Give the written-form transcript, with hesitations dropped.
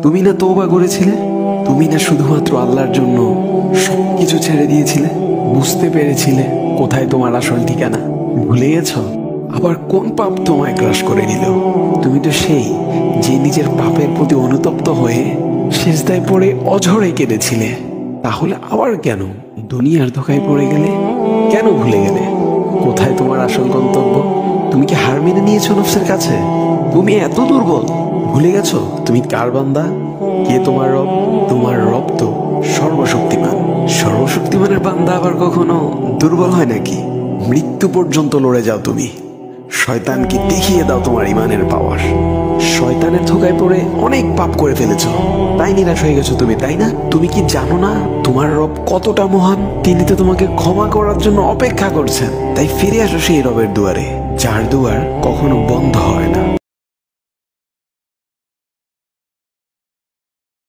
তুমি না তওবা করেছিলে? তুমি না শুধুমাত্র আল্লাহর জন্য সবকিছু ছেড়ে দিয়েছিলে? বুঝতে পেরেছিলে কোথায় তোমার আসল ঠিকানা? ভুলে গেছো? আবার কোন পাপ তোমায় গ্রাস করে নিল? তুমি তো সেই যে নিজের পাপের প্রতি অনুতপ্ত হয়ে সিজদায় পড়ে অঝরে কেঁদেছিলে। তাহলে আবার কেন দুনিয়ার ধোঁকায় পড়ে গেলে? কেন ভুলে গেলে কোথায় তোমার আসল গন্তব্য? তুমি কি হার মেনে নিয়েছো নফসের কাছে? তুমি এত দুর্বল, ভুলে গেছো তুমি কার বান্দা? কে তোমার রব? তোমার রব তো সর্বশক্তিমান। সর্বশক্তিমানের বান্দা আবার কখনো দুর্বল হয় নাকি? মৃত্যু পর্যন্ত লড়ে যাও তুমি। শয়তানকে দেখিয়ে দাও তোমার ইমানের পাওয়ার। শয়তানের ধোঁকায় পড়ে অনেক পাপ করে ফেলেছো, তাই নিরাশ হয়ে গেছো তুমি, তাই না? তুমি কি জানো না তোমার রব কতটা মহান? তিনি তো তোমাকে ক্ষমা করার জন্য অপেক্ষা করছেন। তাই ফিরে আসো সেই রবের দুয়ারে, যার দুয়ার কখনো বন্ধ হয় না।